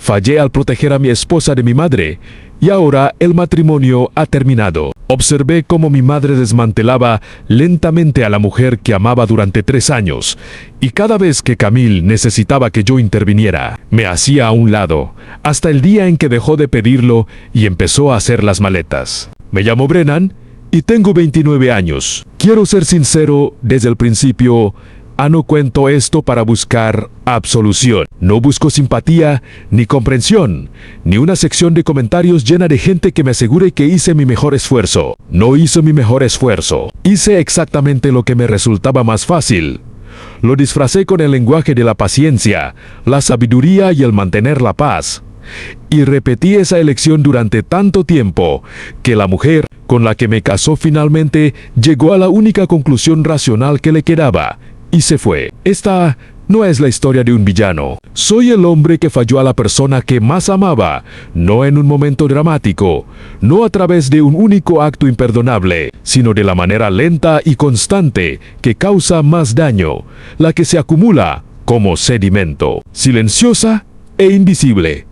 Fallé al proteger a mi esposa de mi madre, y ahora el matrimonio ha terminado. Observé cómo mi madre desmantelaba lentamente a la mujer que amaba durante 3 años, y cada vez que Camille necesitaba que yo interviniera, me hacía a un lado, hasta el día en que dejó de pedirlo y empezó a hacer las maletas. Me llamo Brennan y tengo 29 años. Quiero ser sincero desde el principio. No cuento esto para buscar absolución. No busco simpatía, ni comprensión, ni una sección de comentarios llena de gente que me asegure que hice mi mejor esfuerzo. No hice mi mejor esfuerzo. Hice exactamente lo que me resultaba más fácil. Lo disfracé con el lenguaje de la paciencia, la sabiduría y el mantener la paz. Y repetí esa elección durante tanto tiempo, que la mujer con la que me casó finalmente llegó a la única conclusión racional que le quedaba, y se fue. Esta no es la historia de un villano. Soy el hombre que falló a la persona que más amaba, no en un momento dramático, no a través de un único acto imperdonable, sino de la manera lenta y constante que causa más daño, la que se acumula como sedimento, silenciosa e invisible,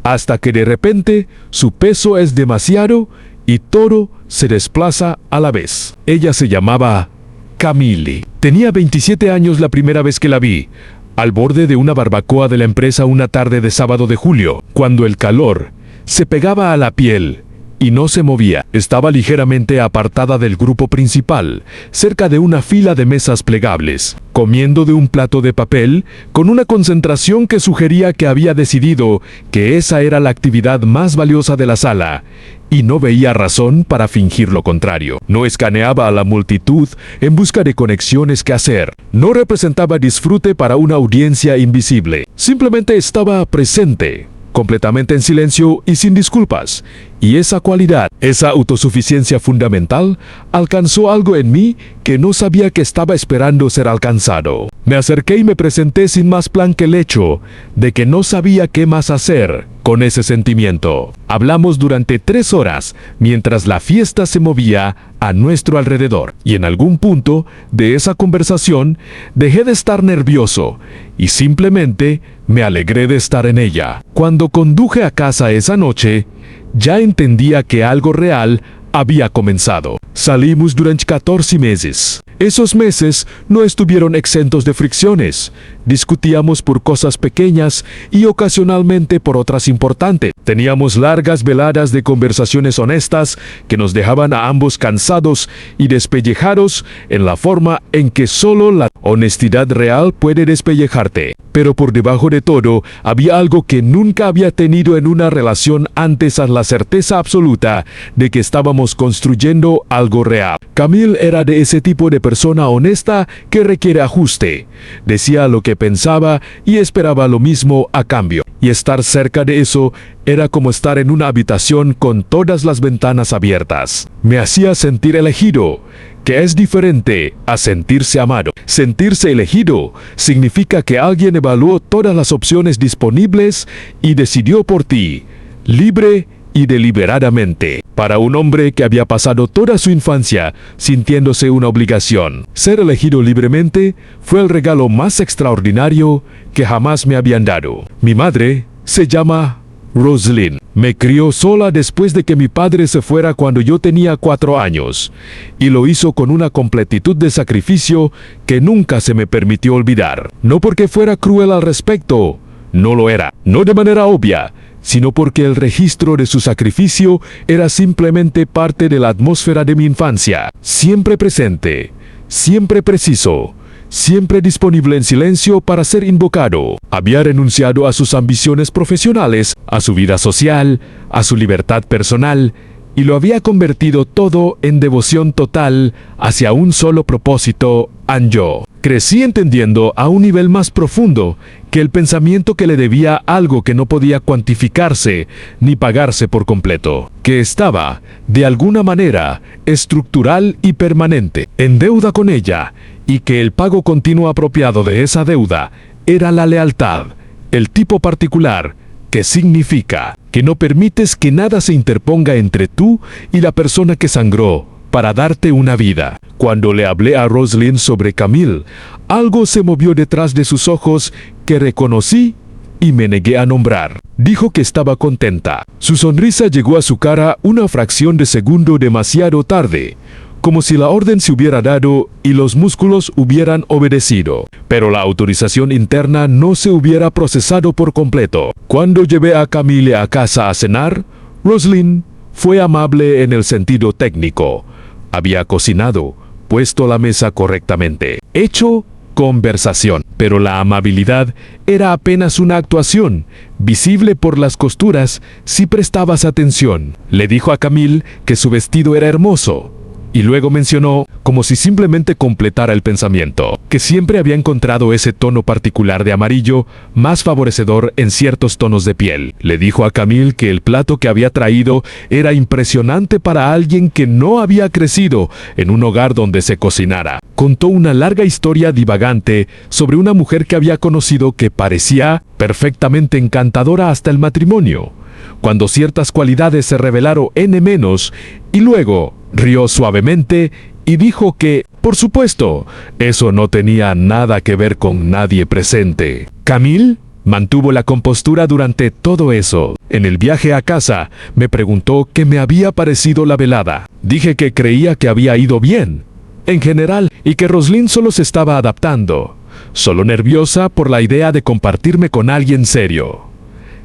hasta que de repente su peso es demasiado y todo se desplaza a la vez. Ella se llamaba Camille. Tenía 27 años la primera vez que la vi, al borde de una barbacoa de la empresa una tarde de sábado de julio, cuando el calor se pegaba a la piel y no se movía. Estaba ligeramente apartada del grupo principal, cerca de una fila de mesas plegables, comiendo de un plato de papel, con una concentración que sugería que había decidido que esa era la actividad más valiosa de la sala, y no veía razón para fingir lo contrario. No escaneaba a la multitud en busca de conexiones que hacer. No representaba disfrute para una audiencia invisible. Simplemente estaba presente, completamente en silencio y sin disculpas. Y esa cualidad, esa autosuficiencia fundamental, alcanzó algo en mí que no sabía que estaba esperando ser alcanzado. Me acerqué y me presenté sin más plan que el hecho de que no sabía qué más hacer con ese sentimiento. Hablamos durante 3 horas mientras la fiesta se movía a nuestro alrededor, y en algún punto de esa conversación dejé de estar nervioso y simplemente me alegré de estar en ella. Cuando conduje a casa esa noche, ya entendía que algo real había comenzado. Salimos durante 14 meses. Esos meses no estuvieron exentos de fricciones. Discutíamos por cosas pequeñas y ocasionalmente por otras importantes. Teníamos largas veladas de conversaciones honestas que nos dejaban a ambos cansados y despellejados en la forma en que solo la honestidad real puede despellejarte. Pero por debajo de todo, había algo que nunca había tenido en una relación antes, a la certeza absoluta de que estábamos construyendo algo real. Camille era de ese tipo de persona honesta que requiere ajuste. Decía lo que pensaba y esperaba lo mismo a cambio. Y estar cerca de eso era como estar en una habitación con todas las ventanas abiertas. Me hacía sentir elegido, que es diferente a sentirse amado. Sentirse elegido significa que alguien evaluó todas las opciones disponibles y decidió por ti, libre y deliberadamente. Para un hombre que había pasado toda su infancia sintiéndose una obligación, ser elegido libremente fue el regalo más extraordinario que jamás me habían dado. Mi madre se llama Rosalind. Me crió sola después de que mi padre se fuera cuando yo tenía 4 años, y lo hizo con una completitud de sacrificio que nunca se me permitió olvidar. No porque fuera cruel al respecto, no lo era, no de manera obvia, sino porque el registro de su sacrificio era simplemente parte de la atmósfera de mi infancia, siempre presente, siempre preciso, siempre disponible en silencio para ser invocado. Había renunciado a sus ambiciones profesionales, a su vida social, a su libertad personal, y lo había convertido todo en devoción total hacia un solo propósito, yo. Crecí entendiendo a un nivel más profundo que el pensamiento que le debía algo que no podía cuantificarse ni pagarse por completo, que estaba, de alguna manera, estructural y permanente, en deuda con ella, y que el pago continuo apropiado de esa deuda era la lealtad, el tipo particular, que significa que no permites que nada se interponga entre tú y la persona que sangró para darte una vida. Cuando le hablé a Rosalind sobre Camille, algo se movió detrás de sus ojos que reconocí y me negué a nombrar. Dijo que estaba contenta. Su sonrisa llegó a su cara una fracción de segundo demasiado tarde, como si la orden se hubiera dado y los músculos hubieran obedecido, pero la autorización interna no se hubiera procesado por completo. Cuando llevé a Camille a casa a cenar, Rosalind fue amable en el sentido técnico. Había cocinado, puesto la mesa correctamente, hecho conversación, pero la amabilidad era apenas una actuación, visible por las costuras si prestabas atención. Le dijo a Camille que su vestido era hermoso, y luego mencionó, como si simplemente completara el pensamiento, que siempre había encontrado ese tono particular de amarillo más favorecedor en ciertos tonos de piel. Le dijo a Camille que el plato que había traído era impresionante para alguien que no había crecido en un hogar donde se cocinara. Contó una larga historia divagante sobre una mujer que había conocido que parecía perfectamente encantadora hasta el matrimonio, cuando ciertas cualidades se revelaron en menos, y luego rió suavemente y dijo que, por supuesto, eso no tenía nada que ver con nadie presente. Camille mantuvo la compostura durante todo eso. En el viaje a casa, me preguntó qué me había parecido la velada. Dije que creía que había ido bien, en general, y que Rosalind solo se estaba adaptando, solo nerviosa por la idea de compartirme con alguien serio.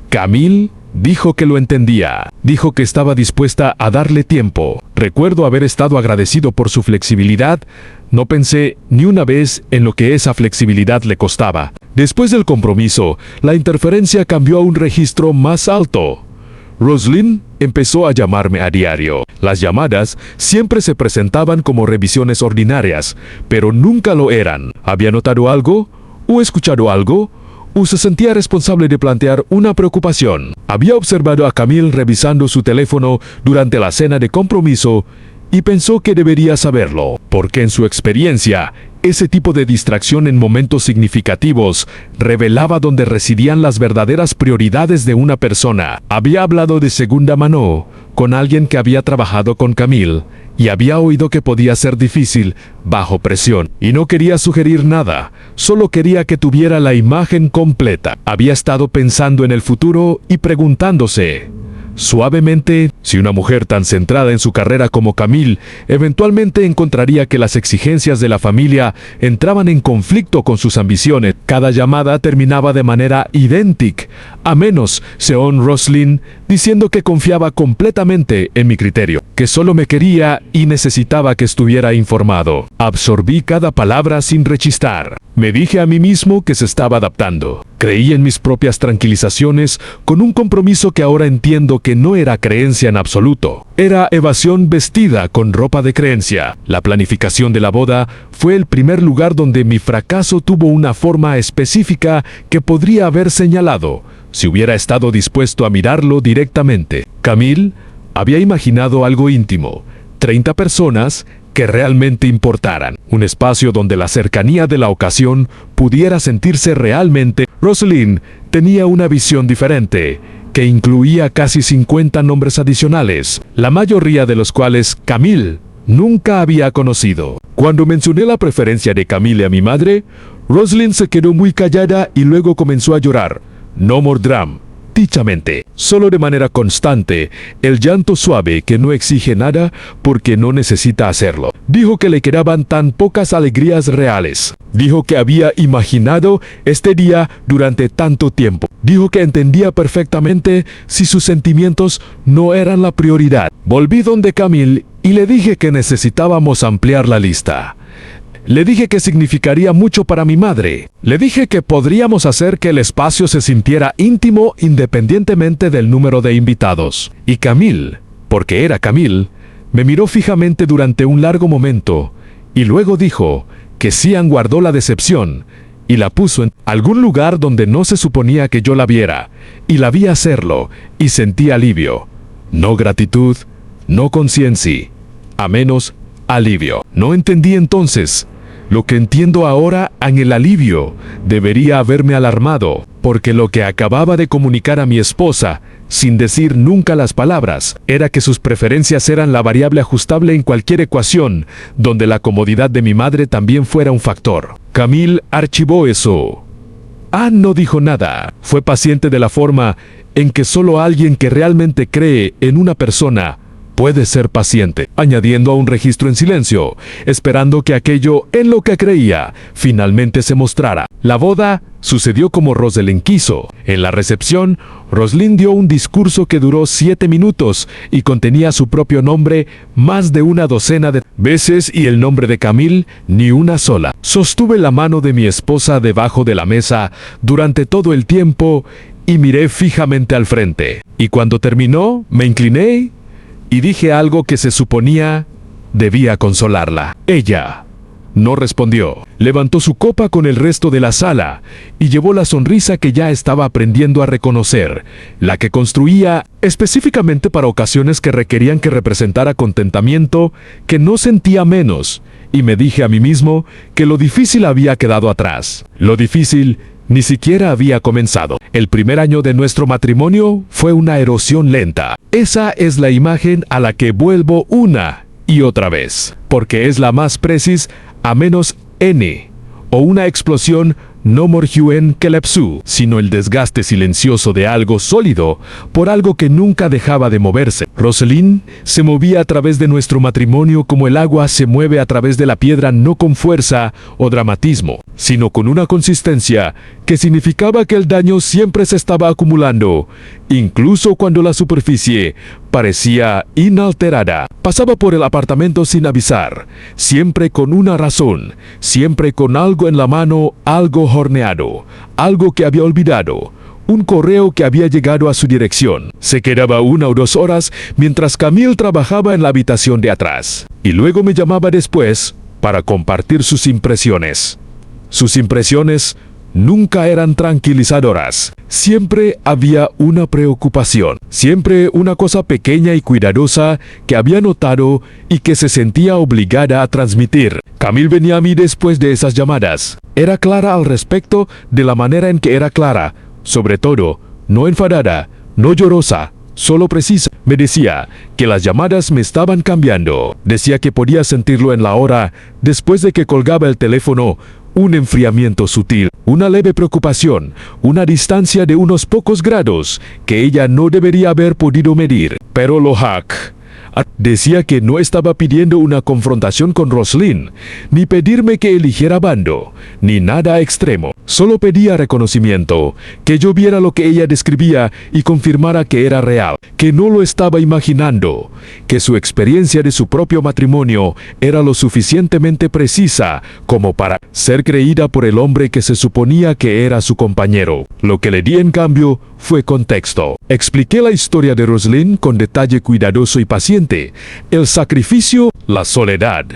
Camille dijo que lo entendía. Dijo que estaba dispuesta a darle tiempo. Recuerdo haber estado agradecido por su flexibilidad. No pensé ni una vez en lo que esa flexibilidad le costaba. Después del compromiso, la interferencia cambió a un registro más alto. Rosalind empezó a llamarme a diario. Las llamadas siempre se presentaban como revisiones ordinarias, pero nunca lo eran. ¿Había notado algo? ¿O escuchado algo? ¿O se sentía responsable de plantear una preocupación? Había observado a Camille revisando su teléfono durante la cena de compromiso y pensó que debería saberlo, porque en su experiencia, ese tipo de distracción en momentos significativos revelaba dónde residían las verdaderas prioridades de una persona. Había hablado de segunda mano con alguien que había trabajado con Camille y había oído que podía ser difícil bajo presión, y no quería sugerir nada, solo quería que tuviera la imagen completa. Había estado pensando en el futuro y preguntándose, suavemente, si una mujer tan centrada en su carrera como Camille eventualmente encontraría que las exigencias de la familia entraban en conflicto con sus ambiciones. Cada llamada terminaba de manera idéntica, a menos según Rosalind, diciendo que confiaba completamente en mi criterio, que solo me quería y necesitaba que estuviera informado. Absorbí cada palabra sin rechistar. Me dije a mí mismo que se estaba adaptando. Creí en mis propias tranquilizaciones con un compromiso que ahora entiendo que no era creencia en absoluto. Era evasión vestida con ropa de creencia. La planificación de la boda fue el primer lugar donde mi fracaso tuvo una forma específica que podría haber señalado, si hubiera estado dispuesto a mirarlo directamente. Camille había imaginado algo íntimo, 30 personas que realmente importaran, un espacio donde la cercanía de la ocasión pudiera sentirse realmente. Rosalind tenía una visión diferente, que incluía casi 50 nombres adicionales, la mayoría de los cuales Camille nunca había conocido. Cuando mencioné la preferencia de Camille a mi madre, Rosalind se quedó muy callada y luego comenzó a llorar. No more drama. Dichamente, solo de manera constante, el llanto suave que no exige nada porque no necesita hacerlo. Dijo que le quedaban tan pocas alegrías reales. Dijo que había imaginado este día durante tanto tiempo. Dijo que entendía perfectamente si sus sentimientos no eran la prioridad. Volví donde Camille y le dije que necesitábamos ampliar la lista. Le dije que significaría mucho para mi madre. Le dije que podríamos hacer que el espacio se sintiera íntimo independientemente del número de invitados. Y Camille, porque era Camille, me miró fijamente durante un largo momento y luego dijo que Sian guardó la decepción y la puso en algún lugar donde no se suponía que yo la viera, y la vi hacerlo y sentí alivio. No gratitud, no conciencia, a menos alivio. No entendí entonces. Lo que entiendo ahora en el alivio debería haberme alarmado, porque lo que acababa de comunicar a mi esposa, sin decir nunca las palabras, era que sus preferencias eran la variable ajustable en cualquier ecuación, donde la comodidad de mi madre también fuera un factor. Camille archivó eso. Anne no dijo nada. Fue paciente de la forma en que solo alguien que realmente cree en una persona puede ser paciente, añadiendo a un registro en silencio, esperando que aquello en lo que creía finalmente se mostrara. La boda sucedió como Rosalind quiso. En la recepción, Rosalind dio un discurso que duró 7 minutos y contenía su propio nombre más de una docena de veces y el nombre de Camille ni una sola. Sostuve la mano de mi esposa debajo de la mesa durante todo el tiempo y miré fijamente al frente. Y cuando terminó, me incliné y dije algo que se suponía debía consolarla. Ella no respondió. Levantó su copa con el resto de la sala y llevó la sonrisa que ya estaba aprendiendo a reconocer, la que construía específicamente para ocasiones que requerían que representara contentamiento que no sentía menos, y me dije a mí mismo que lo difícil había quedado atrás. Lo difícil ni siquiera había comenzado. El primer año de nuestro matrimonio fue una erosión lenta. Esa es la imagen a la que vuelvo una y otra vez, porque es la más precisa a menos N, o una explosión no morhuen kelepsu, sino el desgaste silencioso de algo sólido por algo que nunca dejaba de moverse. Rosalind se movía a través de nuestro matrimonio como el agua se mueve a través de la piedra, no con fuerza o dramatismo, sino con una consistencia que significaba que el daño siempre se estaba acumulando, incluso cuando la superficie parecía inalterada. Pasaba por el apartamento sin avisar, siempre con una razón, siempre con algo en la mano, algo horneado, algo que había olvidado, un correo que había llegado a su dirección. Se quedaba 1 o 2 horas mientras Camille trabajaba en la habitación de atrás, y luego me llamaba después para compartir sus impresiones. Sus impresiones nunca eran tranquilizadoras. Siempre había una preocupación, siempre una cosa pequeña y cuidadosa que había notado y que se sentía obligada a transmitir. Camille venía a mí después de esas llamadas. Era clara al respecto de la manera en que era clara, sobre todo, no enfadada, no llorosa, solo precisa. Me decía que las llamadas me estaban cambiando. Decía que podía sentirlo en la hora después de que colgaba el teléfono. Un enfriamiento sutil, una leve preocupación, una distancia de unos pocos grados que ella no debería haber podido medir. Pero Lohak decía que no estaba pidiendo una confrontación con Rosalind, ni pedirme que eligiera bando, ni nada extremo. Solo pedía reconocimiento, que yo viera lo que ella describía y confirmara que era real, que no lo estaba imaginando, que su experiencia de su propio matrimonio era lo suficientemente precisa como para ser creída por el hombre que se suponía que era su compañero. Lo que le di en cambio fue contexto. Expliqué la historia de Rosalind con detalle cuidadoso y paciente, el sacrificio, la soledad,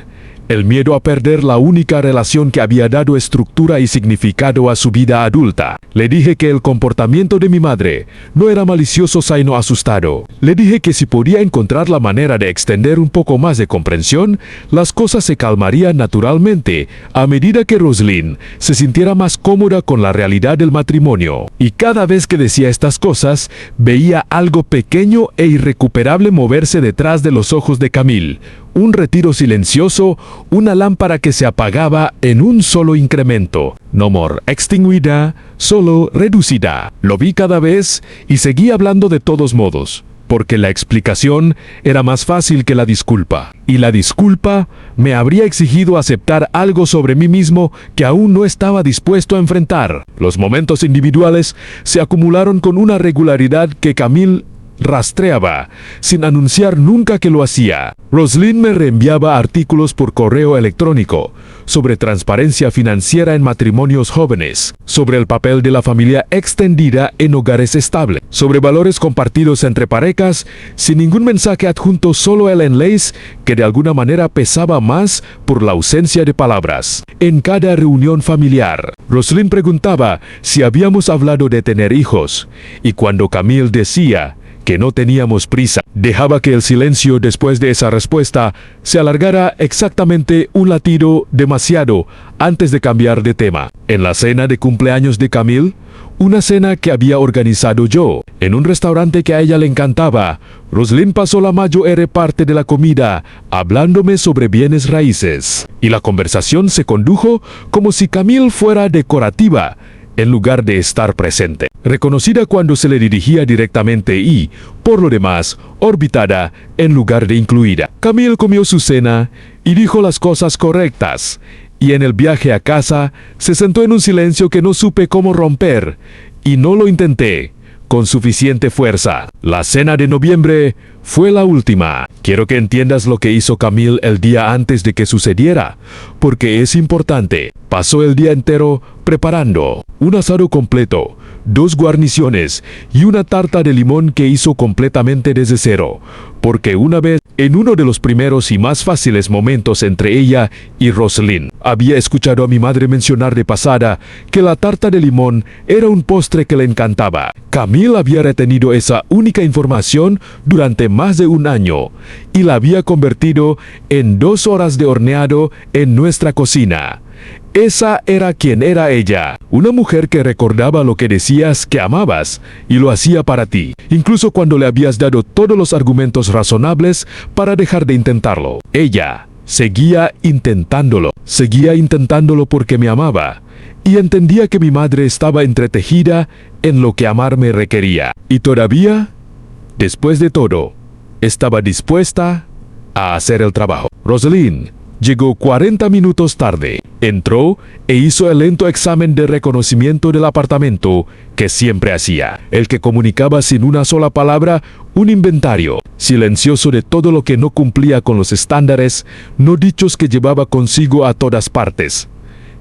el miedo a perder la única relación que había dado estructura y significado a su vida adulta. Le dije que el comportamiento de mi madre no era malicioso sino asustado. Le dije que si podía encontrar la manera de extender un poco más de comprensión, las cosas se calmarían naturalmente a medida que Rosalind se sintiera más cómoda con la realidad del matrimonio. Y cada vez que decía estas cosas, veía algo pequeño e irrecuperable moverse detrás de los ojos de Camille. Un retiro silencioso, una lámpara que se apagaba en un solo incremento. No more extinguida, solo reducida. Lo vi cada vez y seguí hablando de todos modos, porque la explicación era más fácil que la disculpa. Y la disculpa me habría exigido aceptar algo sobre mí mismo que aún no estaba dispuesto a enfrentar. Los momentos individuales se acumularon con una regularidad que Camille rastreaba, sin anunciar nunca que lo hacía. Rosalind me reenviaba artículos por correo electrónico sobre transparencia financiera en matrimonios jóvenes, sobre el papel de la familia extendida en hogares estables, sobre valores compartidos entre parejas, sin ningún mensaje adjunto, solo el enlace que de alguna manera pesaba más por la ausencia de palabras. En cada reunión familiar, Rosalind preguntaba si habíamos hablado de tener hijos, y cuando Camille decía que no teníamos prisa, dejaba que el silencio después de esa respuesta se alargara exactamente un latido demasiado antes de cambiar de tema. En la cena de cumpleaños de Camille, una cena que había organizado yo, en un restaurante que a ella le encantaba, Rosalind pasó la mayor parte de la comida hablándome sobre bienes raíces, y la conversación se condujo como si Camille fuera decorativa, en lugar de estar presente. Reconocida cuando se le dirigía directamente y, por lo demás, orbitada en lugar de incluida. Camille comió su cena y dijo las cosas correctas. Y en el viaje a casa, se sentó en un silencio que no supe cómo romper, y no lo intenté con suficiente fuerza. La cena de noviembre fue la última. Quiero que entiendas lo que hizo Camille el día antes de que sucediera, porque es importante. Pasó el día entero preparando un asado completo, 2 guarniciones y una tarta de limón que hizo completamente desde cero, porque una vez, en uno de los primeros y más fáciles momentos entre ella y Rosalind, había escuchado a mi madre mencionar de pasada que la tarta de limón era un postre que le encantaba. Camille había retenido esa única información durante más de un año y la había convertido en 2 horas de horneado en nuestra cocina. Esa era quien era ella, una mujer que recordaba lo que decías que amabas y lo hacía para ti, incluso cuando le habías dado todos los argumentos razonables para dejar de intentarlo. Ella seguía intentándolo porque me amaba y entendía que mi madre estaba entretejida en lo que amarme requería. Y todavía, después de todo, estaba dispuesta a hacer el trabajo. Rosalind llegó 40 minutos tarde. Entró e hizo el lento examen de reconocimiento del apartamento que siempre hacía, el que comunicaba sin una sola palabra un inventario silencioso de todo lo que no cumplía con los estándares no dichos que llevaba consigo a todas partes.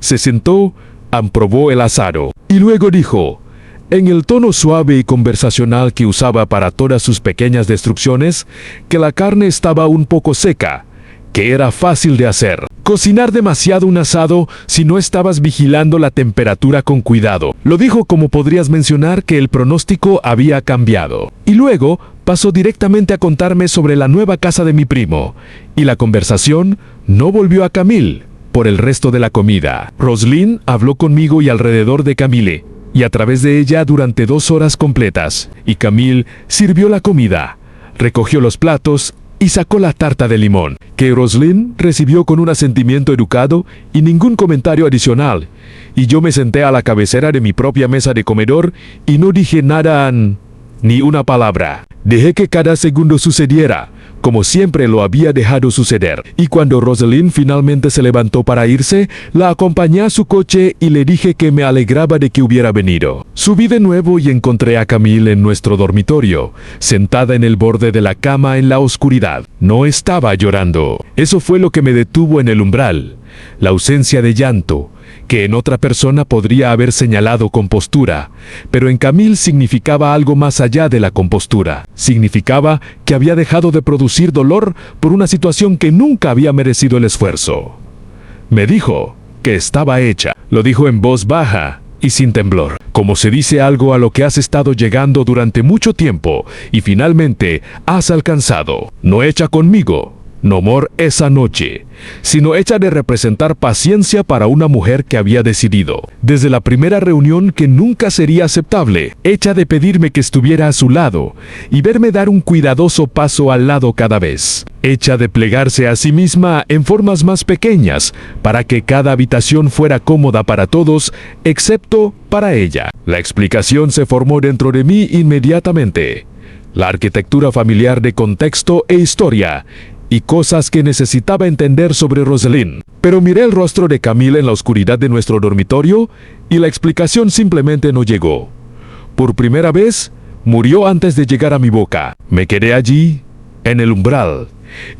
Se sentó, aprobó el asado y luego dijo, en el tono suave y conversacional que usaba para todas sus pequeñas destrucciones, que la carne estaba un poco seca, que era fácil de hacer. Cocinar demasiado un asado si no estabas vigilando la temperatura con cuidado. Lo dijo como podrías mencionar que el pronóstico había cambiado. Y luego pasó directamente a contarme sobre la nueva casa de mi primo. Y la conversación no volvió a Camille por el resto de la comida. Rosalind habló conmigo y alrededor de Camille, y a través de ella durante 2 horas completas. Y Camille sirvió la comida, recogió los platos y sacó la tarta de limón, que Rosalind recibió con un asentimiento educado y ningún comentario adicional. Y yo me senté a la cabecera de mi propia mesa de comedor y no dije nada, ni una palabra. Dejé que cada segundo sucediera, como siempre lo había dejado suceder. Y cuando Rosalind finalmente se levantó para irse, la acompañé a su coche y le dije que me alegraba de que hubiera venido. Subí de nuevo y encontré a Camille en nuestro dormitorio, sentada en el borde de la cama en la oscuridad. No estaba llorando. Eso fue lo que me detuvo en el umbral. La ausencia de llanto, que en otra persona podría haber señalado compostura, pero en Camille significaba algo más allá de la compostura. Significaba que había dejado de producir dolor por una situación que nunca había merecido el esfuerzo. Me dijo que estaba hecha. Lo dijo en voz baja y sin temblor, como se dice algo a lo que has estado llegando durante mucho tiempo y finalmente has alcanzado. No hecha conmigo, no amor esa noche, sino hecha de representar paciencia para una mujer que había decidido, desde la primera reunión, que nunca sería aceptable, hecha de pedirme que estuviera a su lado y verme dar un cuidadoso paso al lado cada vez, hecha de plegarse a sí misma en formas más pequeñas para que cada habitación fuera cómoda para todos, excepto para ella. La explicación se formó dentro de mí inmediatamente. La arquitectura familiar de contexto e historia, y cosas que necesitaba entender sobre Rosalind. Pero miré el rostro de Camille en la oscuridad de nuestro dormitorio y la explicación simplemente no llegó. Por primera vez, murió antes de llegar a mi boca. Me quedé allí, en el umbral,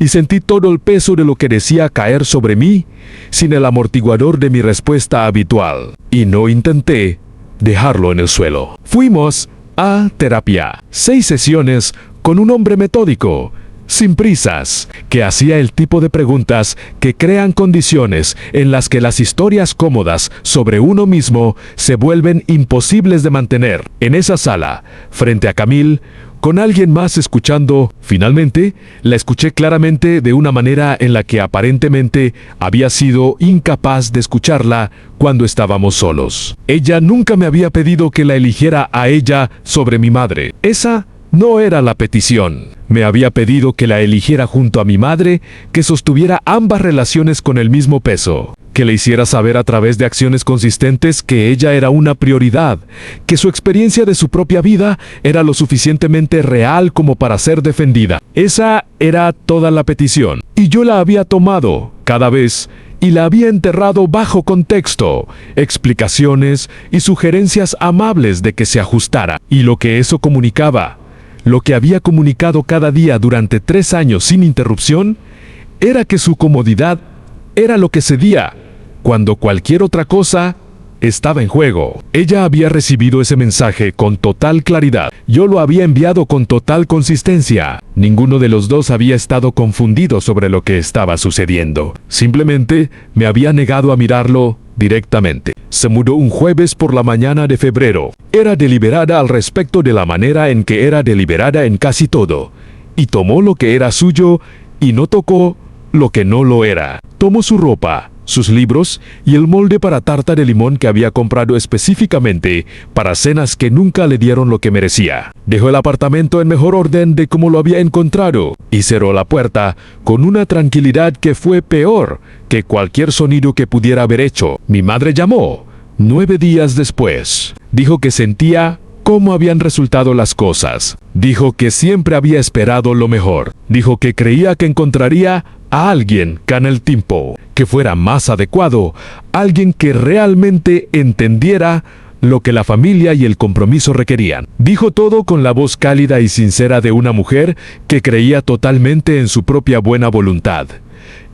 y sentí todo el peso de lo que decía caer sobre mí, sin el amortiguador de mi respuesta habitual. Y no intenté dejarlo en el suelo. Fuimos a terapia. 6 sesiones con un hombre metódico, sin prisas, que hacía el tipo de preguntas que crean condiciones en las que las historias cómodas sobre uno mismo se vuelven imposibles de mantener. En esa sala, frente a Camille, con alguien más escuchando, finalmente, la escuché claramente de una manera en la que aparentemente había sido incapaz de escucharla cuando estábamos solos. Ella nunca me había pedido que la eligiera a ella sobre mi madre. Esa no era la petición. Me había pedido que la eligiera junto a mi madre, que sostuviera ambas relaciones con el mismo peso. que le hiciera saber a través de acciones consistentes que ella era una prioridad, que su experiencia de su propia vida era lo suficientemente real como para ser defendida. Esa era toda la petición, y yo la había tomado cada vez y la había enterrado bajo contexto, explicaciones y sugerencias amables de que se ajustara. Y lo que eso comunicaba, lo que había comunicado cada día durante 3 años sin interrupción, era que su comodidad era lo que cedía, cuando cualquier otra cosa estaba en juego. Ella había recibido ese mensaje con total claridad. Yo lo había enviado con total consistencia. Ninguno de los dos había estado confundido sobre lo que estaba sucediendo. Simplemente me había negado a mirarlo directamente. Se mudó un jueves por la mañana de febrero. Era deliberada al respecto de la manera en que era deliberada en casi todo. Y tomó lo que era suyo y no tocó lo que no lo era. Tomó su ropa, sus libros y el molde para tarta de limón que había comprado específicamente para cenas que nunca le dieron lo que merecía. Dejó el apartamento en mejor orden de como lo había encontrado y cerró la puerta con una tranquilidad que fue peor que cualquier sonido que pudiera haber hecho. Mi madre llamó 9 días después. Dijo que sentía cómo habían resultado las cosas. Dijo que siempre había esperado lo mejor. Dijo que creía que encontraría a alguien con el tiempo que fuera más adecuado, alguien que realmente entendiera lo que la familia y el compromiso requerían. Dijo todo con la voz cálida y sincera de una mujer que creía totalmente en su propia buena voluntad.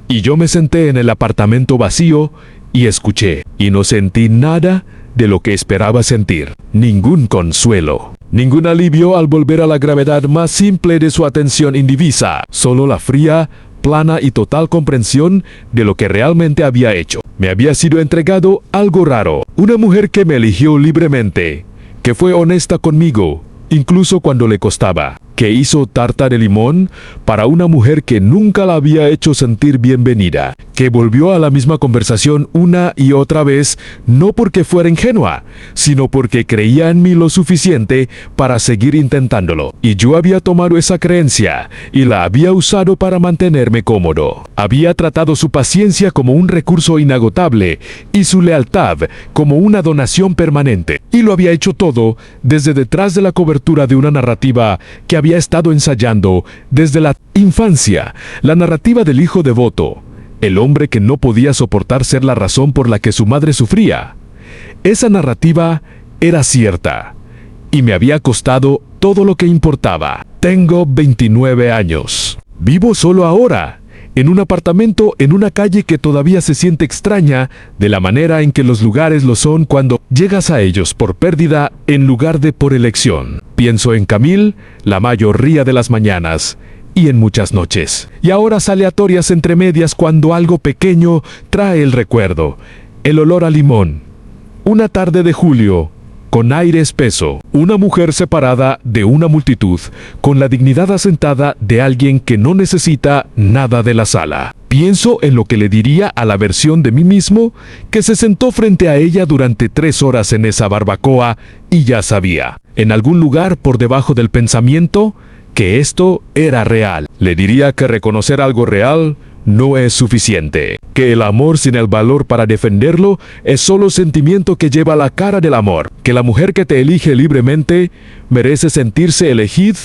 Y yo me senté en el apartamento vacío y escuché, y no sentí nada de lo que esperaba sentir. Ningún consuelo, ningún alivio al volver a la gravedad más simple de su atención indivisa, solo la fría, plana y total comprensión de lo que realmente había hecho. Me había sido entregado algo raro, una mujer que me eligió libremente, que fue honesta conmigo, incluso cuando le costaba, que hizo tarta de limón para una mujer que nunca la había hecho sentir bienvenida, que volvió a la misma conversación una y otra vez, no porque fuera ingenua, sino porque creía en mí lo suficiente para seguir intentándolo. Y yo había tomado esa creencia y la había usado para mantenerme cómodo. Había tratado su paciencia como un recurso inagotable y su lealtad como una donación permanente. Y lo había hecho todo desde detrás de la cobertura de una narrativa que había estado ensayando desde la infancia, la narrativa del hijo devoto, el hombre que no podía soportar ser la razón por la que su madre sufría. Esa narrativa era cierta, y me había costado todo lo que importaba. Tengo 29 años. Vivo solo ahora, en un apartamento en una calle que todavía se siente extraña de la manera en que los lugares lo son cuando llegas a ellos por pérdida en lugar de por elección. Pienso en Camille la mayoría de las mañanas y en muchas noches. Y a horas aleatorias entre medias cuando algo pequeño trae el recuerdo. El olor a limón. Una tarde de julio, con aire espeso. Una mujer separada de una multitud, con la dignidad asentada de alguien que no necesita nada de la sala. Pienso en lo que le diría a la versión de mí mismo que se sentó frente a ella durante 3 horas en esa barbacoa y ya sabía, en algún lugar por debajo del pensamiento, que esto era real. Le diría que reconocer algo real no es suficiente, que el amor sin el valor para defenderlo es solo sentimiento que lleva la cara del amor, que la mujer que te elige libremente merece sentirse elegida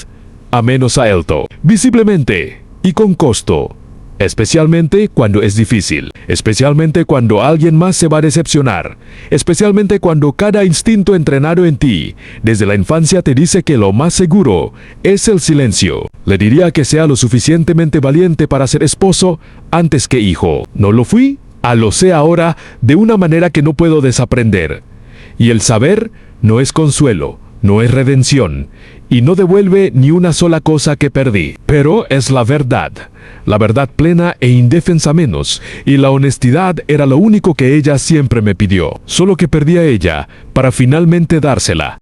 a menos alto, visiblemente y con costo, especialmente cuando es difícil, especialmente cuando alguien más se va a decepcionar, especialmente cuando cada instinto entrenado en ti desde la infancia te dice que lo más seguro es el silencio. Le diría que sea lo suficientemente valiente para ser esposo antes que hijo. No lo fui, lo sé ahora de una manera que no puedo desaprender. Y el saber no es consuelo, no es redención, y no devuelve ni una sola cosa que perdí. Pero es la verdad plena e indefensa menos, y la honestidad era lo único que ella siempre me pidió, solo que perdí a ella para finalmente dársela.